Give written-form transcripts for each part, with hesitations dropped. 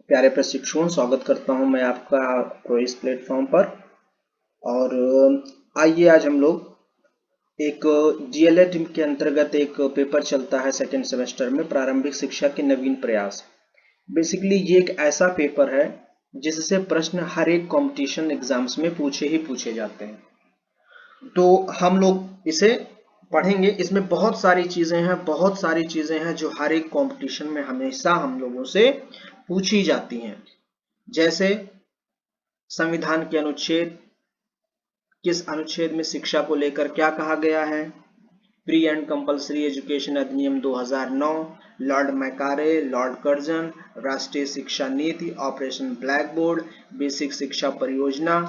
प्यारे प्रशिक्षुओं, स्वागत करता हूं मैं आपका इस प्लेटफॉर्म पर। और आइए आज हम लोग एक डीएलएड के अंतर्गत एक पेपर चलता है सेकेंड सेमेस्टर में, प्रारंभिक शिक्षा के नवीन प्रयास। बेसिकली ये एक ऐसा पेपर है जिससे प्रश्न हर एक कंपटीशन एग्जाम्स में पूछे ही पूछे जाते हैं। तो हम लोग इसे पढ़ेंगे। इसमें बहुत सारी चीजें हैं जो हर एक कंपटीशन में हमेशा हम लोगों से पूछी जाती हैं। जैसे संविधान के अनुच्छेद, किस अनुच्छेद में शिक्षा को लेकर क्या कहा गया है, प्री एंड कंपल्सरी एजुकेशन अधिनियम 2009, लॉर्ड मैकारे, लॉर्ड कर्जन, राष्ट्रीय शिक्षा नीति, ऑपरेशन ब्लैक बोर्ड, बेसिक शिक्षा परियोजना,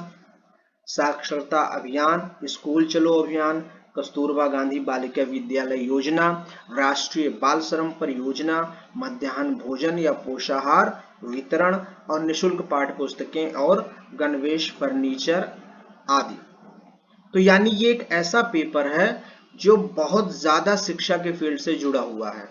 साक्षरता अभियान, स्कूल चलो अभियान, कस्तूरबा गांधी बालिका विद्यालय योजना, राष्ट्रीय बाल श्रम परियोजना, मध्याह्न भोजन या पोषाहार वितरण और निशुल्क पाठ्य पुस्तकें और गणवेश फर्नीचर आदि। तो यानी ये एक ऐसा पेपर है जो बहुत ज्यादा शिक्षा के फील्ड से जुड़ा हुआ है।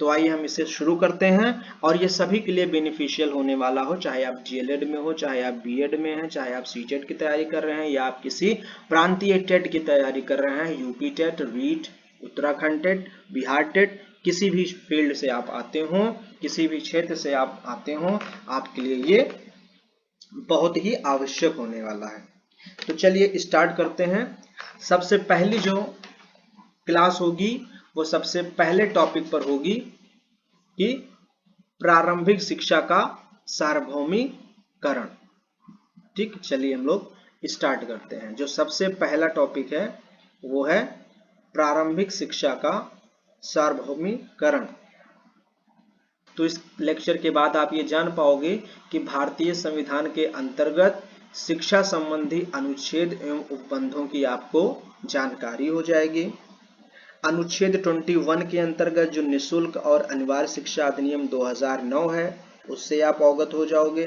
तो आइए हम इसे शुरू करते हैं। और ये सभी के लिए बेनिफिशियल होने वाला हो, चाहे आप डीएलएड में हो, चाहे आप बीएड में हैं, चाहे आप सीटेट की तैयारी कर रहे हैं या आप किसी प्रांतीय टेट की तैयारी कर रहे हैं, UP TET, REET, Uttarakhand TET, Bihar TET, किसी भी फील्ड से आप आते हो, किसी भी क्षेत्र से आप आते हो, आपके लिए ये बहुत ही आवश्यक होने वाला है। तो चलिए स्टार्ट करते हैं। सबसे पहली जो क्लास होगी वो सबसे पहले टॉपिक पर होगी कि प्रारंभिक शिक्षा का सार्वभौमिकरण। ठीक, चलिए हम लोग स्टार्ट करते हैं। जो सबसे पहला टॉपिक है वो है प्रारंभिक शिक्षा का सार्वभौमिकरण। तो इस लेक्चर के बाद आप ये जान पाओगे कि भारतीय संविधान के अंतर्गत शिक्षा संबंधी अनुच्छेद एवं उपबंधों की आपको जानकारी हो जाएगी। अनुच्छेद 21 के अंतर्गत जो निशुल्क और अनिवार्य शिक्षा अधिनियम 2009 है उससे आप अवगत हो जाओगे।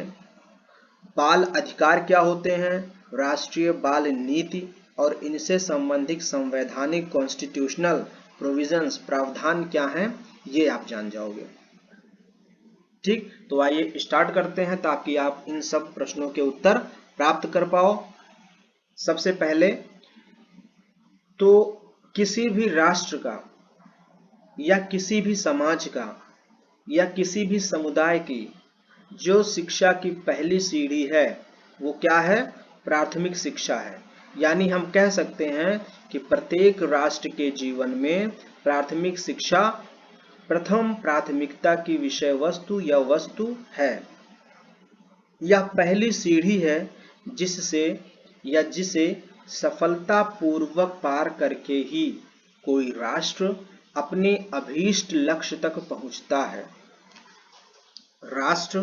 बाल अधिकार क्या होते हैं, राष्ट्रीय बाल नीति और इनसे संबंधित संवैधानिक कॉन्स्टिट्यूशनल प्रोविजंस प्रावधान क्या हैं, ये आप जान जाओगे। ठीक, तो आइए स्टार्ट करते हैं ताकि आप इन सब प्रश्नों के उत्तर प्राप्त कर पाओ। सबसे पहले तो किसी भी राष्ट्र का या किसी भी समाज का या किसी भी समुदाय की जो शिक्षा की पहली सीढ़ी है वो क्या है, प्राथमिक शिक्षा है। यानी हम कह सकते हैं कि प्रत्येक राष्ट्र के जीवन में प्राथमिक शिक्षा प्रथम प्राथमिकता की विषय वस्तु या वस्तु है। यह पहली सीढ़ी है जिसे सफलतापूर्वक पार करके ही कोई राष्ट्र अपने अभीष्ट लक्ष्य तक पहुंचता है। राष्ट्र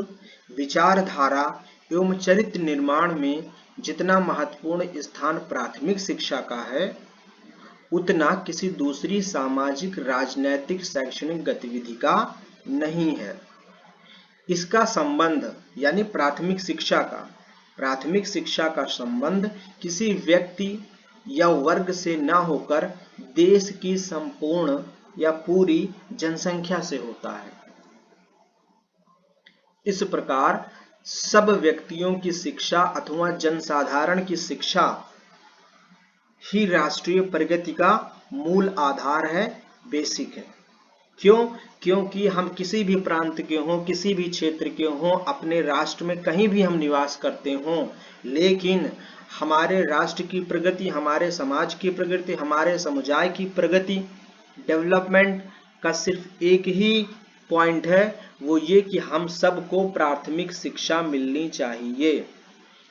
विचारधारा एवं चरित्र निर्माण में जितना महत्वपूर्ण स्थान प्राथमिक शिक्षा का है उतना किसी दूसरी सामाजिक, राजनैतिक, शैक्षणिक गतिविधि का नहीं है। इसका संबंध यानी प्राथमिक शिक्षा का संबंध किसी व्यक्ति या वर्ग से न होकर देश की संपूर्ण या पूरी जनसंख्या से होता है। इस प्रकार सब व्यक्तियों की शिक्षा अथवा जनसाधारण की शिक्षा ही राष्ट्रीय प्रगति का मूल आधार है, बेसिक है। क्यों? क्योंकि हम किसी भी प्रांत के हों, किसी भी क्षेत्र के हों, अपने राष्ट्र में कहीं भी हम निवास करते हों, लेकिन हमारे राष्ट्र की प्रगति, हमारे समाज की प्रगति, हमारे समुदाय की प्रगति, डेवलपमेंट का सिर्फ एक ही पॉइंट है, वो ये कि हम सबको प्राथमिक शिक्षा मिलनी चाहिए।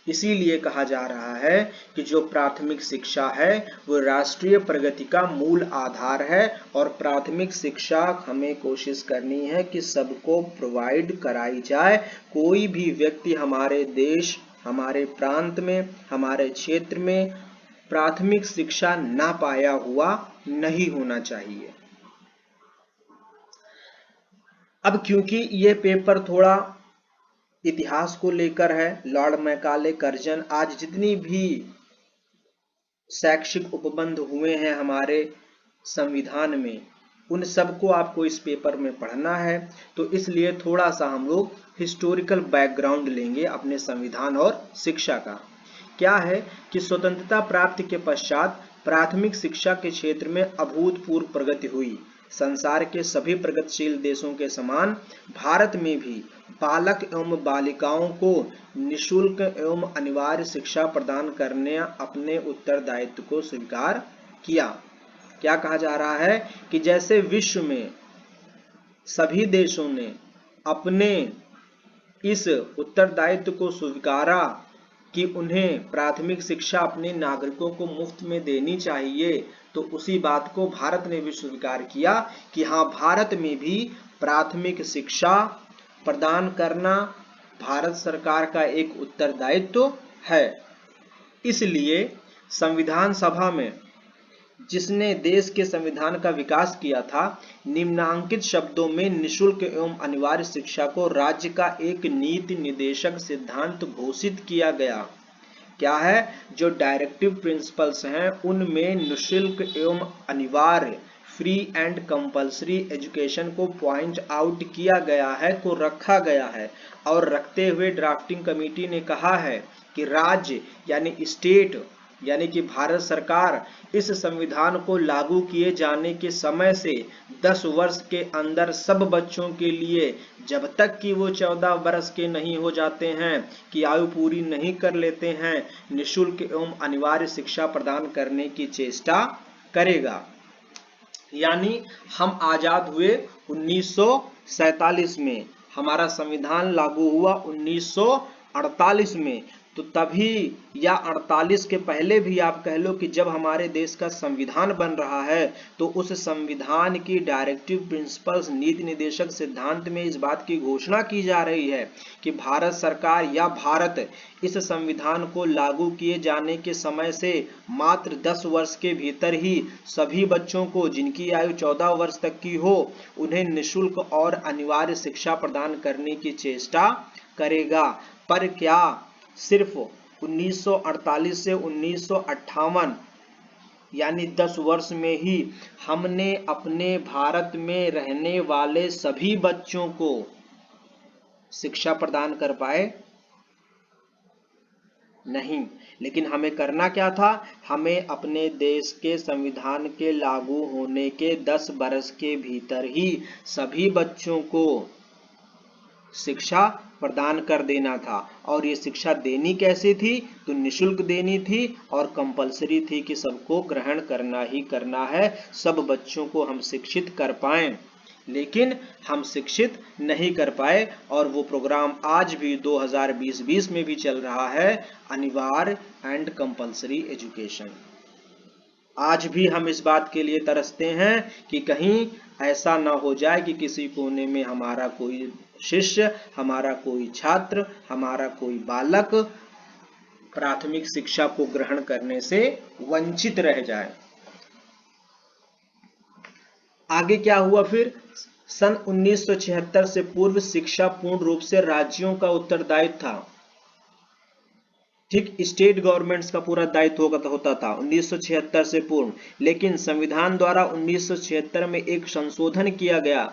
इसीलिए कहा जा रहा है कि जो प्राथमिक शिक्षा है वो राष्ट्रीय प्रगति का मूल आधार है और प्राथमिक शिक्षा हमें कोशिश करनी है कि सबको प्रोवाइड कराई जाए। कोई भी व्यक्ति हमारे देश, हमारे प्रांत में, हमारे क्षेत्र में प्राथमिक शिक्षा ना पाया हुआ नहीं होना चाहिए। अब क्योंकि ये पेपर थोड़ा इतिहास को लेकर है, लॉर्ड मैकाले, कर्जन, आज जितनी भी शैक्षिक उपबंध हुए हैं हमारे संविधान में उन सबको आपको इस पेपर में पढ़ना है। तो इसलिए थोड़ा सा हम लोग हिस्टोरिकल बैकग्राउंड लेंगे अपने संविधान और शिक्षा का। क्या है कि स्वतंत्रता प्राप्ति के पश्चात प्राथमिक शिक्षा के क्षेत्र में अभूतपूर्व प्रगति हुई। संसार के सभी प्रगतिशील देशों के समान भारत में भी बालक एवं बालिकाओं को निःशुल्क एवं अनिवार्य शिक्षा प्रदान करने अपने उत्तरदायित्व को स्वीकार किया। क्या कहा जा रहा है कि जैसे विश्व में सभी देशों ने अपने इस उत्तरदायित्व को स्वीकारा कि उन्हें प्राथमिक शिक्षा अपने नागरिकों को मुफ्त में देनी चाहिए, तो उसी बात को भारत ने भी स्वीकार किया कि हाँ, भारत में भी प्राथमिक शिक्षा प्रदान करना भारत सरकार का एक उत्तरदायित्व है। इसलिए संविधान सभा में जिसने देश के संविधान का विकास किया था, निम्नांकित शब्दों में निःशुल्क एवं अनिवार्य शिक्षा को राज्य का एक नीति निर्देशक सिद्धांत घोषित किया गया। क्या है? जो डायरेक्टिव प्रिंसिपल्स हैं उनमें निःशुल्क एवं अनिवार्य फ्री एंड कंपल्सरी एजुकेशन को पॉइंट आउट किया गया है, को रखा गया है। और रखते हुए ड्राफ्टिंग कमेटी ने कहा है कि राज्य यानी स्टेट यानी कि भारत सरकार इस संविधान को लागू किए जाने के समय से 10 वर्ष के अंदर सब बच्चों के लिए, जब तक कि वो 14 वर्ष के नहीं हो जाते हैं, कि आयु पूरी नहीं कर लेते हैं, निःशुल्क एवं अनिवार्य शिक्षा प्रदान करने की चेष्टा करेगा। यानी हम आजाद हुए 1947 में, हमारा संविधान लागू हुआ 1948 में, तो तभी या 48 के पहले भी आप कह लो कि जब हमारे देश का संविधान बन रहा है, तो उस संविधान की डायरेक्टिव प्रिंसिपल्स नीति निर्देशक सिद्धांत में इस बात की घोषणा की जा रही है कि भारत सरकार या भारत इस संविधान को लागू किए जाने के समय से मात्र 10 वर्ष के भीतर ही सभी बच्चों को जिनकी आयु 14 वर्ष तक की हो, उन्हें निःशुल्क और अनिवार्य शिक्षा प्रदान करने की चेष्टा करेगा। पर क्या सिर्फ 1948 से 1958 यानी 10 वर्ष में ही हमने अपने भारत में रहने वाले सभी बच्चों को शिक्षा प्रदान कर पाए? नहीं। लेकिन हमें करना क्या था? हमें अपने देश के संविधान के लागू होने के 10 वर्ष के भीतर ही सभी बच्चों को शिक्षा प्रदान कर देना था। और ये शिक्षा देनी कैसी थी? तो निःशुल्क देनी थी और कंपलसरी थी कि सबको ग्रहण करना ही करना है, सब बच्चों को हम शिक्षित कर पाएं। लेकिन हम शिक्षित नहीं कर पाए और वो प्रोग्राम आज भी 2020 में भी चल रहा है, अनिवार्य एंड कंपलसरी एजुकेशन। आज भी हम इस बात के लिए तरसते हैं कि कहीं ऐसा ना हो जाए कि किसी कोने में हमारा कोई शिष्य, हमारा कोई छात्र, हमारा कोई बालक प्राथमिक शिक्षा को ग्रहण करने से वंचित रह जाए। आगे क्या हुआ फिर? सन 1976 से पूर्व शिक्षा पूर्ण रूप से राज्यों का उत्तरदायित्व था। ठीक, स्टेट गवर्नमेंट्स का पूरा दायित्व होता था 1976 से पूर्व। लेकिन संविधान द्वारा 1976 में एक संशोधन किया गया।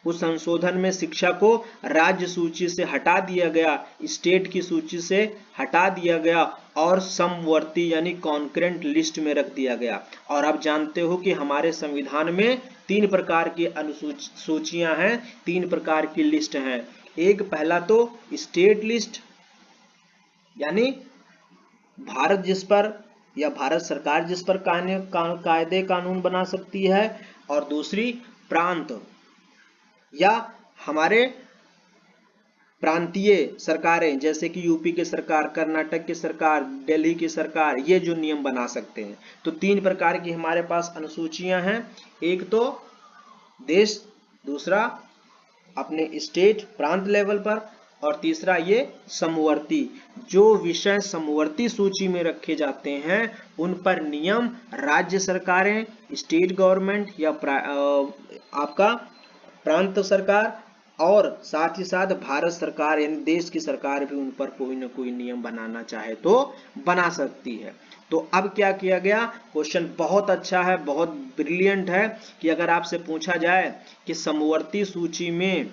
उस संशोधन में शिक्षा को राज्य सूची से हटा दिया गया, स्टेट की सूची से हटा दिया गया और समवर्ती यानी कॉन्करेंट लिस्ट में रख दिया गया। और आप जानते हो कि हमारे संविधान में 3 प्रकार की अनुसूचियां हैं, 3 प्रकार की लिस्ट हैं। एक पहला तो स्टेट लिस्ट, यानी भारत जिस पर या भारत सरकार जिस पर कायदे कानून बना सकती है, और दूसरी प्रांत या हमारे प्रांतीय सरकारें, जैसे कि यूपी की सरकार, कर्नाटक की सरकार, दिल्ली की सरकार, ये जो नियम बना सकते हैं। तो 3 प्रकार की हमारे पास अनुसूचियां हैं। एक तो देश, दूसरा अपने स्टेट प्रांत लेवल पर, और तीसरा ये समवर्ती। जो विषय समवर्ती सूची में रखे जाते हैं उन पर नियम राज्य सरकारें, स्टेट गवर्नमेंट या आपका प्रांत सरकार और साथ ही साथ भारत सरकार यानी देश की सरकार भी उन पर कोई ना कोई नियम बनाना चाहे तो बना सकती है। तो अब क्या किया गया, क्वेश्चन बहुत अच्छा है, बहुत ब्रिलियंट है कि अगर आपसे पूछा जाए कि समवर्ती सूची में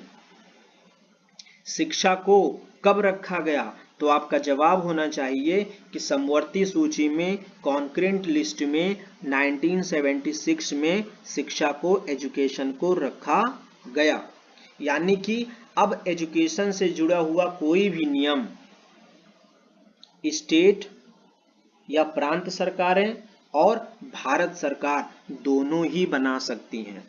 शिक्षा को कब रखा गया, तो आपका जवाब होना चाहिए कि समवर्ती सूची में कॉन्करेंट लिस्ट में 1976 में शिक्षा को, एजुकेशन को रखा गया। यानी कि अब एजुकेशन से जुड़ा हुआ कोई भी नियम स्टेट या प्रांत सरकारें और भारत सरकार दोनों ही बना सकती हैं।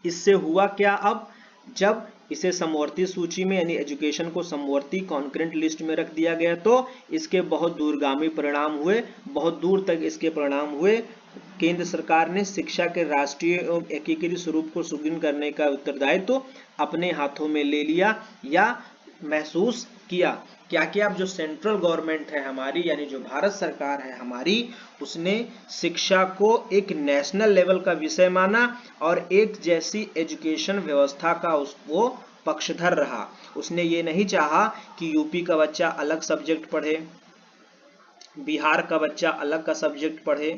इससे हुआ क्या, अब जब इसे समवर्ती सूची में यानी एजुकेशन को समवर्ती कॉन्करेंट लिस्ट में रख दिया गया तो इसके बहुत दूरगामी परिणाम हुए, बहुत दूर तक इसके परिणाम हुए। केंद्र सरकार ने शिक्षा के राष्ट्रीय एवं एकीकृत स्वरूप को सुदृढ़ करने का उत्तरदायित्व अपने हाथों में ले लिया या महसूस किया। क्या क्या, अब जो सेंट्रल गवर्नमेंट है हमारी यानी जो भारत सरकार है हमारी, उसने शिक्षा को एक नेशनल लेवल का विषय माना और एक जैसी एजुकेशन व्यवस्था का वो पक्षधर रहा। उसने ये नहीं चाहा कि यूपी का बच्चा अलग सब्जेक्ट पढ़े, बिहार का बच्चा अलग का सब्जेक्ट पढ़े,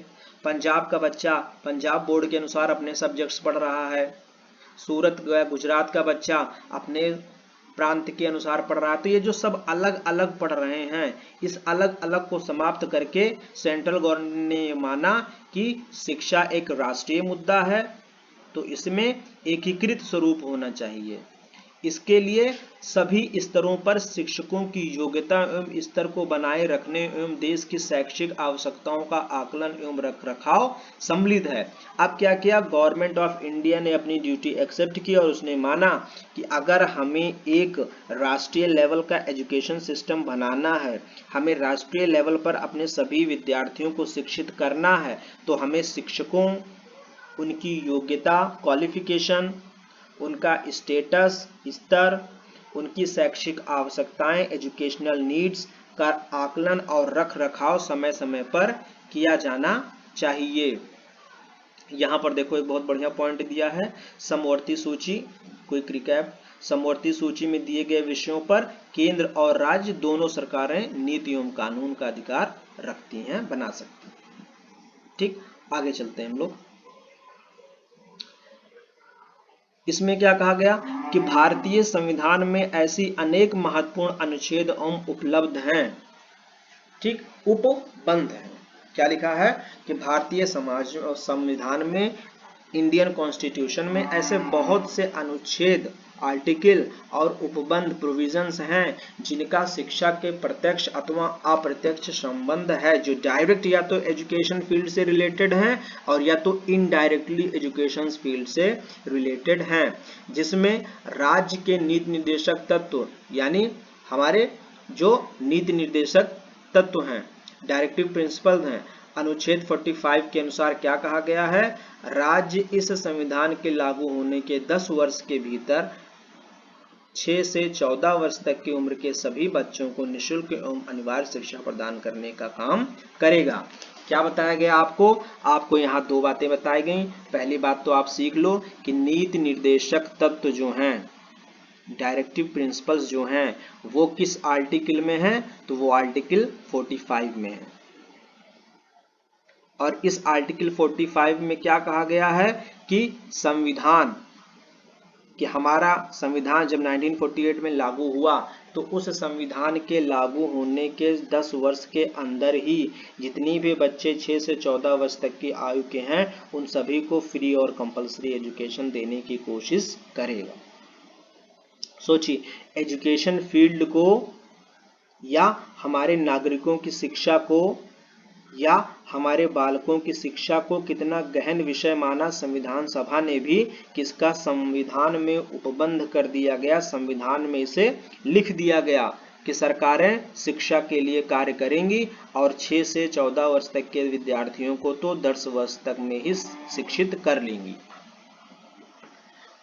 पंजाब का बच्चा पंजाब बोर्ड के अनुसार अपने सब्जेक्ट्स पढ़ रहा है, सूरत गुजरात का बच्चा अपने प्रांत के अनुसार पढ़ रहा है। तो ये जो सब अलग अलग पढ़ रहे हैं, इस अलग अलग को समाप्त करके सेंट्रल गवर्नमेंट ने माना कि शिक्षा एक राष्ट्रीय मुद्दा है, तो इसमें एकीकृत स्वरूप होना चाहिए। इसके लिए सभी स्तरों पर शिक्षकों की योग्यता एवं स्तर को बनाए रखने एवं देश की शैक्षिक आवश्यकताओं का आकलन एवं रखरखाव सम्मिलित है। अब क्या किया, गवर्नमेंट ऑफ इंडिया ने अपनी ड्यूटी एक्सेप्ट की और उसने माना कि अगर हमें एक राष्ट्रीय लेवल का एजुकेशन सिस्टम बनाना है, हमें राष्ट्रीय लेवल पर अपने सभी विद्यार्थियों को शिक्षित करना है, तो हमें शिक्षकों, उनकी योग्यता क्वालिफिकेशन, उनका स्टेटस स्तर, उनकी शैक्षिक आवश्यकताएं एजुकेशनल नीड्स का आकलन और रख रखाव समय समय पर किया जाना चाहिए। यहाँ पर देखो एक बहुत बढ़िया पॉइंट दिया है, समवर्ती सूची, क्विक रिकैप, समवर्ती सूची में दिए गए विषयों पर केंद्र और राज्य दोनों सरकारें नीति एवं कानून का अधिकार रखती हैं, बना सकती हैं। ठीक, आगे चलते हैं हम लोग। इसमें क्या कहा गया कि भारतीय संविधान में ऐसी अनेक महत्वपूर्ण अनुच्छेद एवं उपलब्ध हैं, ठीक, उपबंध है। क्या लिखा है कि भारतीय समाज और संविधान में, इंडियन कॉन्स्टिट्यूशन में ऐसे बहुत से अनुच्छेद, आर्टिकल और उपबंध प्रोविजंस हैं जिनका शिक्षा के प्रत्यक्ष अथवा अप्रत्यक्ष संबंध है, जो डायरेक्ट या तो एजुकेशन फील्ड से रिलेटेड हैं और या तो इनडायरेक्टली एजुकेशन फील्ड से रिलेटेड हैं, जिसमें राज्य के नीति निर्देशक तत्व यानी हमारे जो नीति निर्देशक तत्व हैं, डायरेक्टिव प्रिंसिपल हैं। अनुच्छेद 45 के अनुसार क्या कहा गया है, राज्य इस संविधान के लागू होने के 10 वर्ष के भीतर 6 से 14 वर्ष तक की उम्र के सभी बच्चों को निःशुल्क एवं अनिवार्य शिक्षा प्रदान करने का काम करेगा। क्या बताया गया आपको, आपको यहाँ दो बातें बताई गई। पहली बात तो आप सीख लो कि नीति निर्देशक तत्व जो हैं, डायरेक्टिव प्रिंसिपल्स जो हैं, वो किस आर्टिकल में है, तो वो आर्टिकल 45 में है। और इस आर्टिकल 45 में क्या कहा गया है कि संविधान, कि हमारा संविधान जब 1948 में लागू हुआ तो उस संविधान के लागू होने के 10 वर्ष के अंदर ही जितनी भी बच्चे 6 से 14 वर्ष तक की आयु के हैं उन सभी को फ्री और कंपलसरी एजुकेशन देने की कोशिश करेगा। सोचिए, एजुकेशन फील्ड को या हमारे नागरिकों की शिक्षा को या हमारे बालकों की शिक्षा को कितना गहन विषय माना संविधान सभा ने भी, किसका संविधान में उपबंध कर दिया गया, संविधान में इसे लिख दिया गया कि सरकारें शिक्षा के लिए कार्य करेंगी और 6 से 14 वर्ष तक के विद्यार्थियों को तो 10 वर्ष तक में ही शिक्षित कर लेंगी।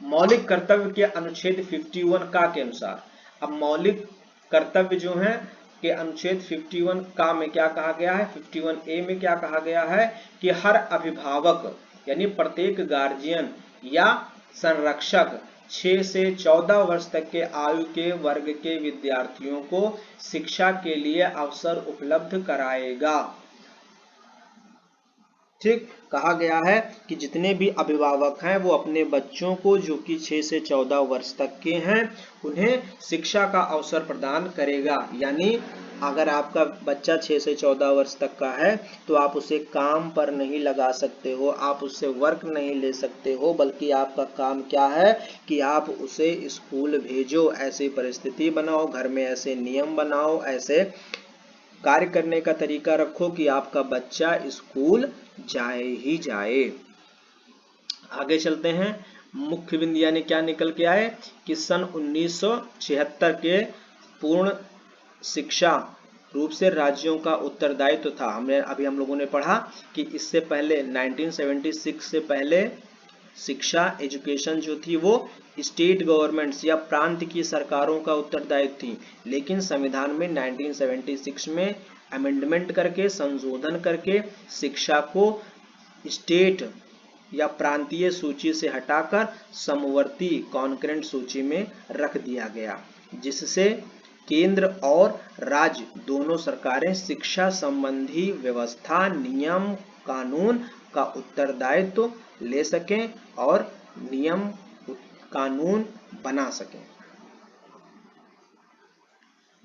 मौलिक कर्तव्य के अनुच्छेद 51 का के अनुसार, अब मौलिक कर्तव्य जो है के अनुच्छेद 51 का में क्या कहा गया है, 51A में क्या कहा गया है कि हर अभिभावक यानी प्रत्येक गार्जियन या संरक्षक 6 से 14 वर्ष तक के आयु के वर्ग के विद्यार्थियों को शिक्षा के लिए अवसर उपलब्ध कराएगा। ठीक, कहा गया है कि जितने भी अभिभावक हैं वो अपने बच्चों को जो कि 6 से 14 वर्ष तक के हैं उन्हें शिक्षा का अवसर प्रदान करेगा। यानी अगर आपका बच्चा 6 से 14 वर्ष तक का है तो आप उसे काम पर नहीं लगा सकते हो, आप उससे वर्क नहीं ले सकते हो, बल्कि आपका काम क्या है कि आप उसे स्कूल भेजो, ऐसी परिस्थिति बनाओ, घर में ऐसे नियम बनाओ, ऐसे कार्य करने का तरीका रखो कि आपका बच्चा स्कूल जाए ही जाए। आगे चलते हैं। मुख्य बिंदु यानी क्या निकल के आए कि सन 1976 के पूर्ण शिक्षा रूप से राज्यों का उत्तरदायित्व था। हम लोगों ने पढ़ा कि इससे पहले 1976 से पहले शिक्षा एजुकेशन जो थी वो स्टेट गवर्नमेंट्स या प्रांत की सरकारों का उत्तरदायित्व थी, लेकिन संविधान में 1976 में अमेंडमेंट करके, संशोधन करके शिक्षा को स्टेट या प्रांतीय सूची से हटाकर समवर्ती कॉन्करेंट सूची में रख दिया गया, जिससे केंद्र और राज्य दोनों सरकारें शिक्षा संबंधी व्यवस्था, नियम, कानून का उत्तरदायित्व ले सकें और नियम कानून बना सकें।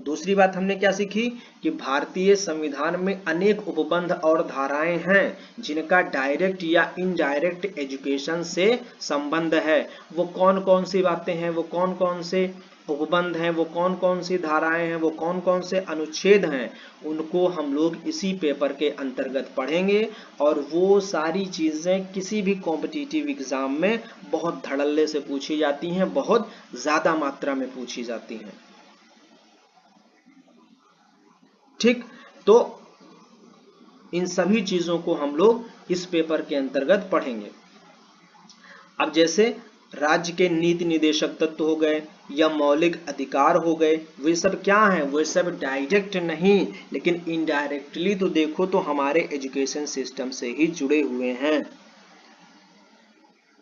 दूसरी बात हमने क्या सीखी कि भारतीय संविधान में अनेक उपबंध और धाराएं हैं जिनका डायरेक्ट या इनडायरेक्ट एजुकेशन से संबंध है। वो कौन कौन सी बातें हैं, वो कौन कौन से उपबंध हैं, वो कौन कौन सी धाराएं हैं, वो कौन कौन से अनुच्छेद हैं, उनको हम लोग इसी पेपर के अंतर्गत पढ़ेंगे। और वो सारी चीजें किसी भी कॉम्पिटिटिव एग्जाम में बहुत धड़ल्ले से पूछी जाती हैं, बहुत ज्यादा मात्रा में पूछी जाती हैं। ठीक, तो इन सभी चीजों को हम लोग इस पेपर के अंतर्गत पढ़ेंगे। अब जैसे राज्य के नीति निदेशक तत्व हो गए या मौलिक अधिकार हो गए, वे सब क्या हैं? वे सब डायरेक्ट नहीं लेकिन इनडायरेक्टली तो देखो तो हमारे एजुकेशन सिस्टम से ही जुड़े हुए हैं।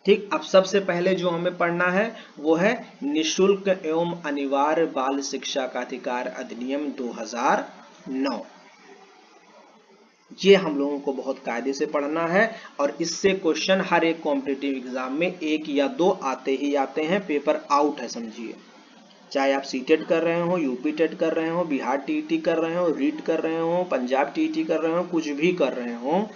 ठीक, अब सबसे पहले जो हमें पढ़ना है वो है निःशुल्क एवं अनिवार्य बाल शिक्षा का अधिकार अधिनियम 2009। ये हम लोगों को बहुत कायदे से पढ़ना है और इससे क्वेश्चन हर एक कॉम्पिटिटिव एग्जाम में 1 या 2 आते ही आते हैं। पेपर आउट है समझिए, चाहे आप सीटेट कर रहे हो, यूपी टेट कर रहे हो, बिहार टीईटी कर रहे हो, रीट कर रहे हो, पंजाब टीईटी कर रहे हो, कुछ भी कर रहे हो,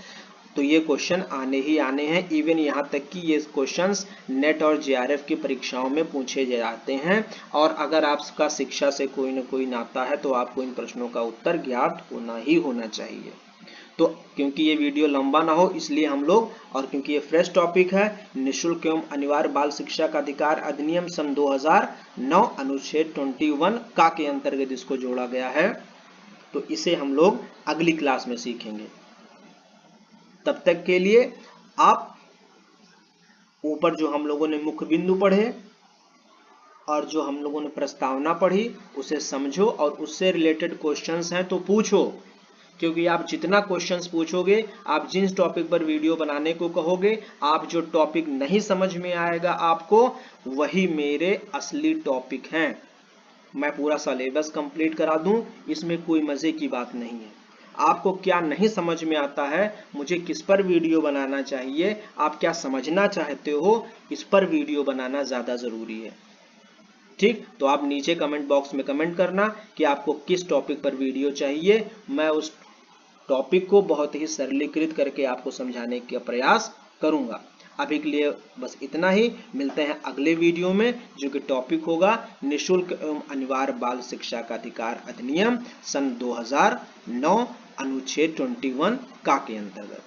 तो ये क्वेश्चन आने ही आने हैं। इवन यहाँ तक कि ये क्वेश्चंस नेट और जेआरएफ की परीक्षाओं में पूछे जाते हैं। और अगर आपका शिक्षा से कोई न कोई नाता है तो आपको इन प्रश्नों का उत्तर ज्ञात होना ही होना चाहिए। तो क्योंकि ये वीडियो लंबा ना हो इसलिए हम लोग, और क्योंकि ये फ्रेश टॉपिक है, निःशुल्क एवं अनिवार्य बाल शिक्षा का अधिकार अधिनियम सन 2009 अनुच्छेद 21 का के अंतर्गत इसको जोड़ा गया है, तो इसे हम लोग अगली क्लास में सीखेंगे। तब तक के लिए आप ऊपर जो हम लोगों ने मुख्य बिंदु पढ़े और जो हम लोगों ने प्रस्तावना पढ़ी उसे समझो और उससे रिलेटेड क्वेश्चंस हैं तो पूछो, क्योंकि आप जितना क्वेश्चंस पूछोगे, आप जिन टॉपिक पर वीडियो बनाने को कहोगे, आप जो टॉपिक नहीं समझ में आएगा आपको, वही मेरे असली टॉपिक हैं। मैं पूरा सिलेबस कंप्लीट करा दूं, इसमें कोई मजे की बात नहीं है। आपको क्या नहीं समझ में आता है, मुझे किस पर वीडियो बनाना चाहिए, आप क्या समझना चाहते हो, इस पर वीडियो बनाना ज्यादा जरूरी है। ठीक, तो आप नीचे कमेंट बॉक्स में कमेंट करना कि आपको किस टॉपिक पर वीडियो चाहिए। मैं उस टॉपिक को बहुत ही सरलीकृत करके आपको समझाने का प्रयास करूंगा। अभी के लिए बस इतना ही, मिलते हैं अगले वीडियो में जो कि टॉपिक होगा निःशुल्क एवं अनिवार्य बाल शिक्षा का अधिकार अधिनियम सन 2009 अनुच्छेद 21 का के अंतर्गत।